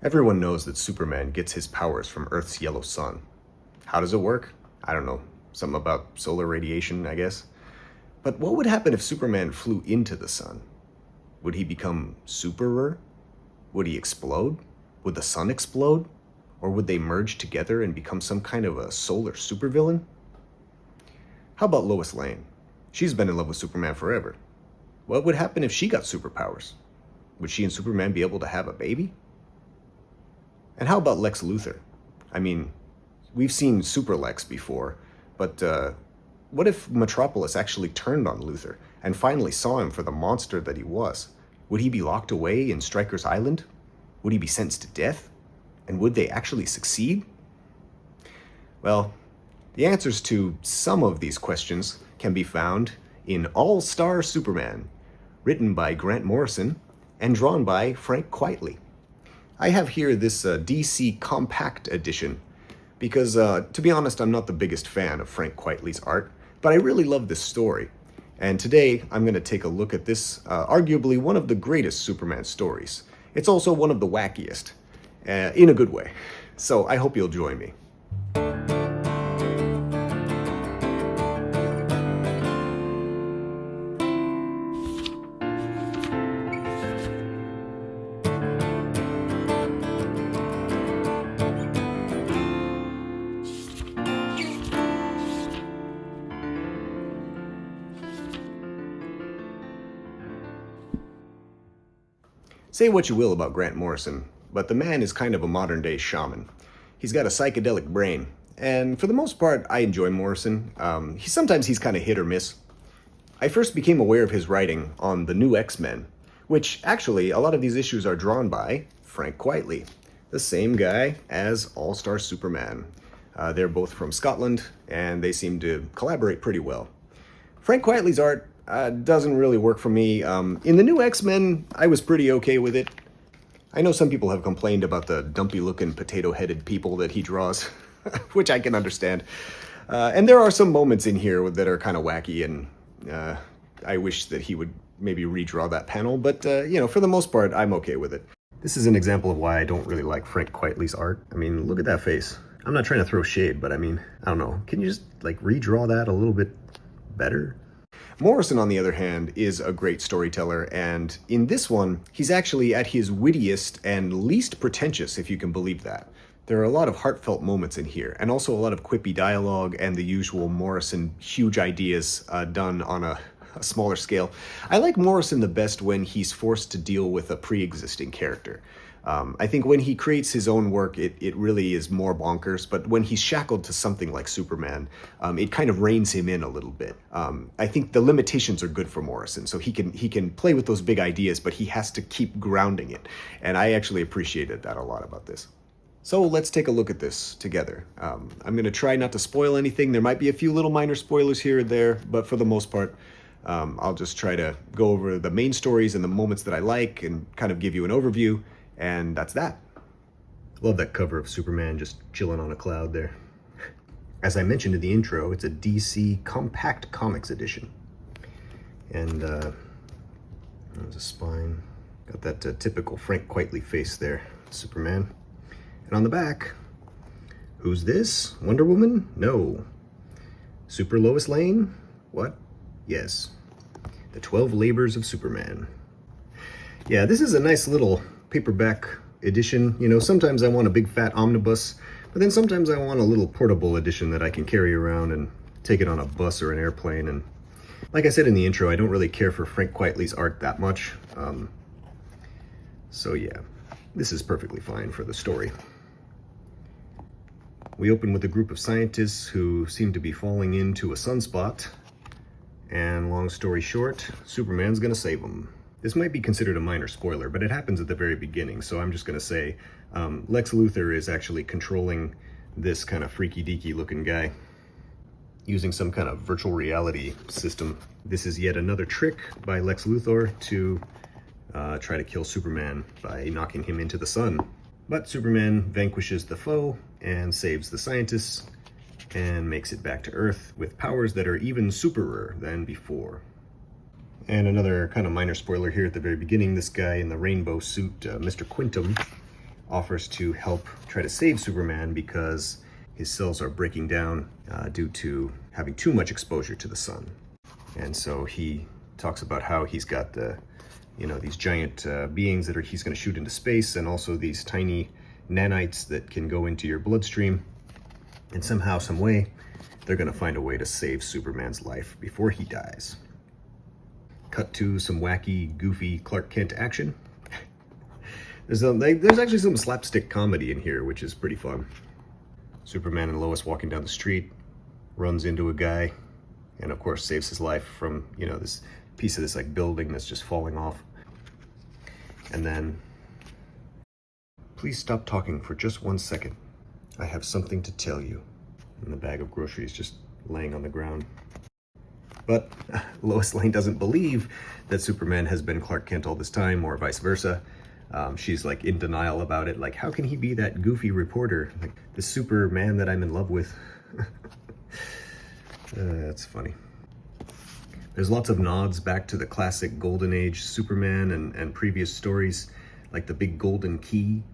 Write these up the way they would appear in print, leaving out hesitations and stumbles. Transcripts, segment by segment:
Everyone knows that Superman gets his powers from Earth's yellow sun. How does it work? I don't know. Something about solar radiation, I guess. But what would happen if Superman flew into the sun? Would he become superer? Would he explode? Would the sun explode? Or would they merge together and become some kind of a solar supervillain? How about Lois Lane? She's been in love with Superman forever. What would happen if she got superpowers? Would she and Superman be able to have a baby? And how about Lex Luthor? I mean, we've seen Super Lex before, but what if Metropolis actually turned on Luthor and finally saw him for the monster that he was? Would he be locked away in Stryker's Island? Would he be sentenced to death? And would they actually succeed? Well, the answers to some of these questions can be found in All-Star Superman, written by Grant Morrison and drawn by Frank Quitely. I have here this DC Compact Edition because, to be honest, I'm not the biggest fan of Frank Quitely's art, but I really love this story. And today, I'm going to take a look at this, arguably one of the greatest Superman stories. It's also one of the wackiest, in a good way. So I hope you'll join me. Say what you will about Grant Morrison, but the man is kind of a modern-day shaman. He's got a psychedelic brain, and for the most part, I enjoy Morrison. Sometimes he's kind of hit or miss. I first became aware of his writing on the New X-Men, which actually, a lot of these issues are drawn by Frank Quitely, the same guy as All-Star Superman. They're both from Scotland, and they seem to collaborate pretty well. Frank Quitely's art doesn't really work for me. In the New X-Men, I was pretty okay with it. I know some people have complained about the dumpy-looking, potato-headed people that he draws, which I can understand. And there are some moments in here that are kind of wacky, and I wish that he would maybe redraw that panel, but, for the most part, I'm okay with it. This is an example of why I don't really like Frank Quitely's art. I mean, look at that face. I'm not trying to throw shade, but I mean, I don't know. Can you just, redraw that a little bit better? Morrison, on the other hand, is a great storyteller, and in this one, he's actually at his wittiest and least pretentious, if you can believe that. There are a lot of heartfelt moments in here, and also a lot of quippy dialogue and the usual Morrison huge ideas done on a smaller scale. I like Morrison the best when he's forced to deal with a pre-existing character. I think when he creates his own work, it really is more bonkers, but when he's shackled to something like Superman, it kind of reins him in a little bit. I think the limitations are good for Morrison, so he can play with those big ideas, but he has to keep grounding it, and I actually appreciated that a lot about this. So let's take a look at this together. I'm going to try not to spoil anything. There might be a few little minor spoilers here and there, but for the most part, I'll just try to go over the main stories and the moments that I like and kind of give you an overview. And that's that. Love that cover of Superman just chilling on a cloud there. As I mentioned in the intro, it's a DC Compact Comics edition. And there's a spine. Got that typical Frank Quitely face there, Superman. And on the back, who's this? Wonder Woman? No. Super Lois Lane? What? Yes. The 12 Labors of Superman. Yeah, this is a nice little paperback edition. Sometimes I want a big fat omnibus, but then sometimes I want a little portable edition that I can carry around and take it on a bus or an airplane. And like I said in the intro, I don't really care for Frank Quitely's art that much. So yeah, this is perfectly fine for the story. We open with a group of scientists who seem to be falling into a sunspot, and long story short, Superman's gonna save them. This might be considered a minor spoiler, but it happens at the very beginning, so I'm just going to say Lex Luthor is actually controlling this kind of freaky-deaky looking guy using some kind of virtual reality system. This is yet another trick by Lex Luthor to try to kill Superman by knocking him into the sun. But Superman vanquishes the foe and saves the scientists and makes it back to Earth with powers that are even superer than before. And another kind of minor spoiler here at the very beginning, this guy in the rainbow suit, Mr. Quintum, offers to help try to save Superman because his cells are breaking down due to having too much exposure to the sun. And so he talks about how he's got the, these giant beings that he's going to shoot into space, and also these tiny nanites that can go into your bloodstream. And somehow, some way, they're going to find a way to save Superman's life before he dies. Cut to some wacky, goofy Clark Kent action. There's actually some slapstick comedy in here, which is pretty fun. Superman and Lois walking down the street, runs into a guy, and of course saves his life from, this piece of this like building that's just falling off. And then, please stop talking for just 1 second. I have something to tell you. And the bag of groceries just laying on the ground. But Lois Lane doesn't believe that Superman has been Clark Kent all this time, or vice versa. She's like in denial about it. Like, how can he be that goofy reporter? Like the Superman that I'm in love with. That's funny. There's lots of nods back to the classic Golden Age Superman and previous stories, like the big golden key.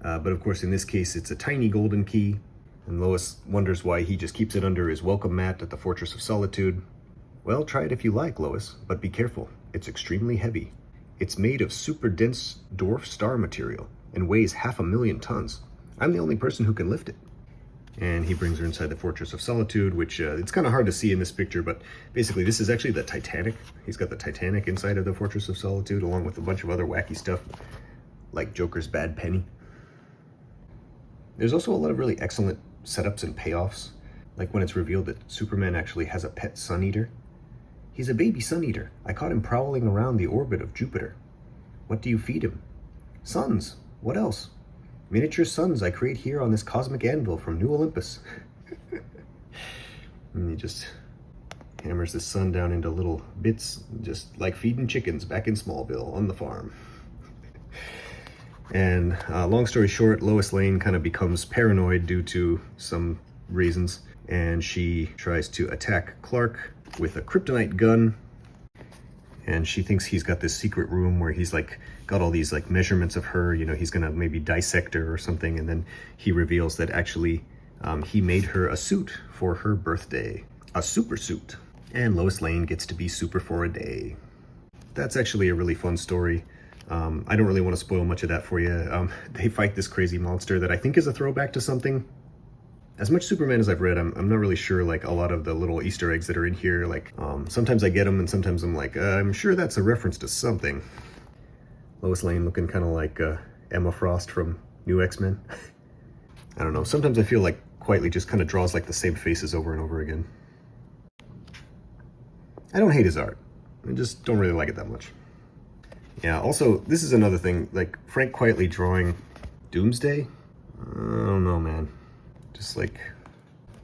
But of course, in this case, it's a tiny golden key. And Lois wonders why he just keeps it under his welcome mat at the Fortress of Solitude. Well, try it if you like, Lois, but be careful. It's extremely heavy. It's made of super dense dwarf star material and weighs 500,000 tons. I'm the only person who can lift it. And he brings her inside the Fortress of Solitude, which it's kind of hard to see in this picture, but basically this is actually the Titanic. He's got the Titanic inside of the Fortress of Solitude, along with a bunch of other wacky stuff, like Joker's bad penny. There's also a lot of really excellent setups and payoffs, like when it's revealed that Superman actually has a pet sun eater. He's a baby sun eater. I caught him prowling around the orbit of Jupiter. What do you feed him? Suns. What else? Miniature suns I create here on this cosmic anvil from New Olympus. And he just hammers the sun down into little bits, just like feeding chickens back in Smallville on the farm. And long story short, Lois Lane kind of becomes paranoid due to some reasons, and she tries to attack Clark with a kryptonite gun. And she thinks he's got this secret room where he's like got all these like measurements of her, he's gonna maybe dissect her or something. And then he reveals that actually he made her a suit for her birthday, a super suit. And Lois Lane gets to be super for a day. That's actually a really fun story. I don't really want to spoil much of that for you. They fight this crazy monster that I think is a throwback to something. As much Superman as I've read, I'm not really sure, like, a lot of the little Easter eggs that are in here. Like, sometimes I get them, and sometimes I'm like, I'm sure that's a reference to something. Lois Lane looking kind of like Emma Frost from New X-Men. I don't know. Sometimes I feel like Quietly just kind of draws, like, the same faces over and over again. I don't hate his art. I just don't really like it that much. Yeah, also, this is another thing. Like, Frank Quietly drawing Doomsday? I don't know, man. Just like,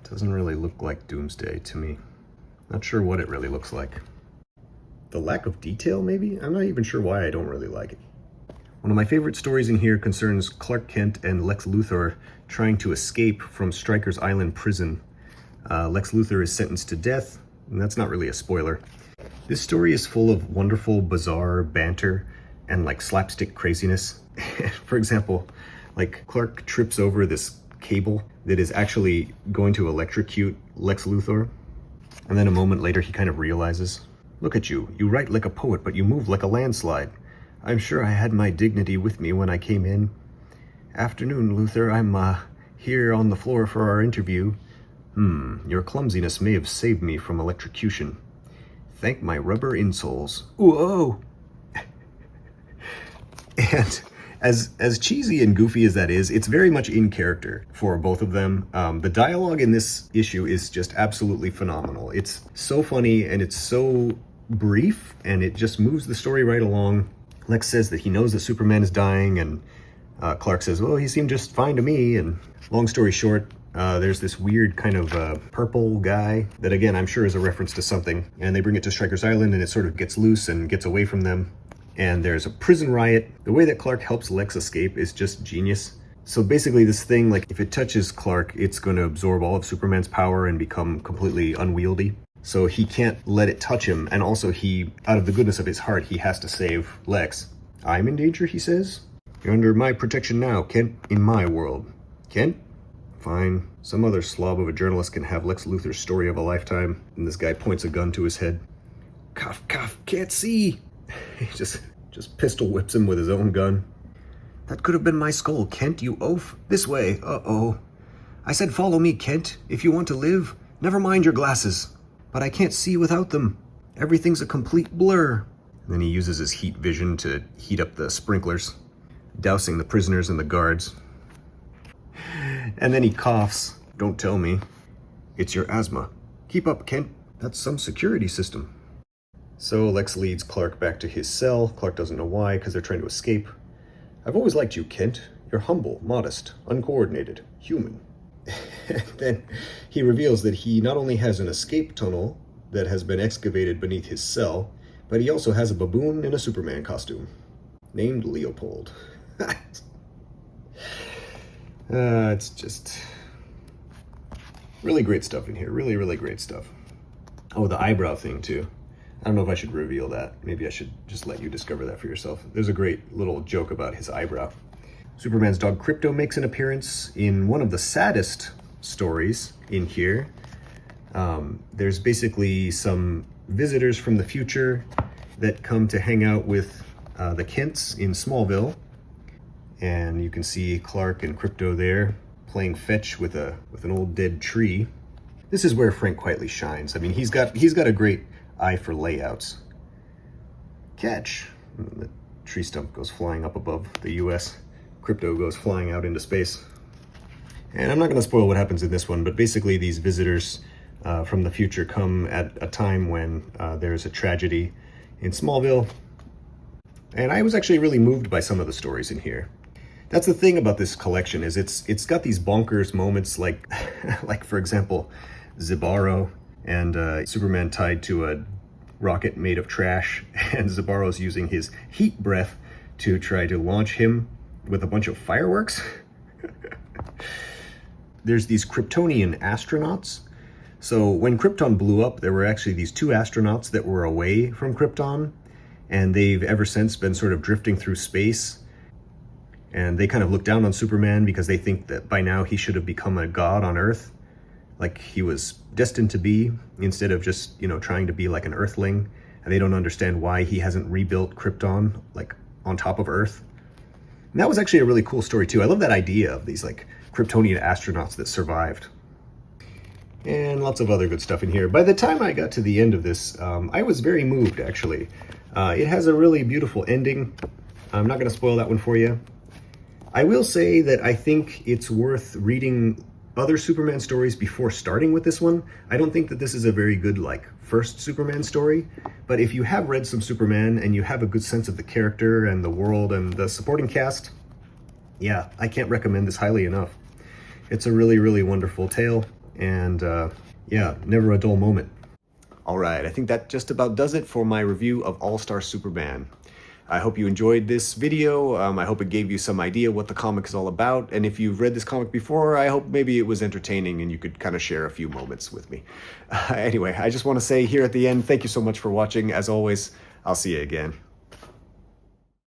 doesn't really look like Doomsday to me. Not sure what it really looks like. The lack of detail, maybe? I'm not even sure why I don't really like it. One of my favorite stories in here concerns Clark Kent and Lex Luthor trying to escape from Stryker's Island prison. Lex Luthor is sentenced to death, and that's not really a spoiler. This story is full of wonderful, bizarre banter and like slapstick craziness. For example, like Clark trips over this cable that is actually going to electrocute Lex Luthor. And then a moment later, he kind of realizes, look at you. You write like a poet, but you move like a landslide. I'm sure I had my dignity with me when I came in. Afternoon, Luthor. I'm here on the floor for our interview. Your clumsiness may have saved me from electrocution. Thank my rubber insoles. Whoa! And as cheesy and goofy as that is, it's very much in character for both of them. The dialogue in this issue is just absolutely phenomenal. It's so funny and it's so brief, and it just moves the story right along. Lex says that he knows that Superman is dying, and Clark says, well, he seemed just fine to me. And long story short, there's this weird kind of purple guy that, again, I'm sure is a reference to something. And they bring it to Stryker's Island, and it sort of gets loose and gets away from them. And there's a prison riot. The way that Clark helps Lex escape is just genius. So basically this thing, like, if it touches Clark, it's going to absorb all of Superman's power and become completely unwieldy. So he can't let it touch him. And also he, out of the goodness of his heart, he has to save Lex. I'm in danger, he says. You're under my protection now, Kent, in my world. Kent? Fine. Some other slob of a journalist can have Lex Luthor's story of a lifetime, and this guy points a gun to his head. Cough, cough, can't see. He just pistol whips him with his own gun. That could have been my skull, Kent, you oaf. This way, uh-oh. I said follow me, Kent, if you want to live. Never mind your glasses. But I can't see without them. Everything's a complete blur. And then he uses his heat vision to heat up the sprinklers, dousing the prisoners and the guards. And then he coughs. Don't tell me. It's your asthma. Keep up, Kent. That's some security system. So Lex leads Clark back to his cell. Clark doesn't know why, because they're trying to escape. I've always liked you, Kent. You're humble, modest, uncoordinated, human. Then he reveals that he not only has an escape tunnel that has been excavated beneath his cell, but he also has a baboon in a Superman costume, named Leopold. It's just really great stuff in here. Really, really great stuff. Oh, the eyebrow thing, too. I don't know if I should reveal that. Maybe I should just let you discover that for yourself. There's a great little joke about his eyebrow. Superman's dog Krypto makes an appearance in one of the saddest stories in here. There's basically some visitors from the future that come to hang out with the Kents in Smallville. And you can see Clark and Krypto there playing fetch with an old dead tree. This is where Frank Quitely shines. I mean, he's got a great eye for layouts. Catch. The tree stump goes flying up above the US. Krypto goes flying out into space. And I'm not going to spoil what happens in this one, but basically these visitors from the future come at a time when there's a tragedy in Smallville. And I was actually really moved by some of the stories in here. That's the thing about this collection, is it's got these bonkers moments, like for example, Zibaro and Superman tied to a rocket made of trash, and Zibaro's using his heat breath to try to launch him with a bunch of fireworks. There's these Kryptonian astronauts. So when Krypton blew up, there were actually these two astronauts that were away from Krypton, and they've ever since been sort of drifting through space. And they kind of look down on Superman because they think that by now he should have become a god on Earth, like he was destined to be, instead of just, trying to be like an Earthling. And they don't understand why he hasn't rebuilt Krypton, like, on top of Earth. And that was actually a really cool story, too. I love that idea of these, like, Kryptonian astronauts that survived. And lots of other good stuff in here. By the time I got to the end of this, I was very moved, actually. It has a really beautiful ending. I'm not going to spoil that one for you. I will say that I think it's worth reading other Superman stories before starting with this one. I don't think that this is a very good, first Superman story. But if you have read some Superman and you have a good sense of the character and the world and the supporting cast, yeah, I can't recommend this highly enough. It's a really, really wonderful tale. And yeah, never a dull moment. All right, I think that just about does it for my review of All-Star Superman. I hope you enjoyed this video. I hope it gave you some idea what the comic is all about. And if you've read this comic before, I hope maybe it was entertaining and you could kind of share a few moments with me. Anyway, I just want to say here at the end, thank you so much for watching. As always, I'll see you again.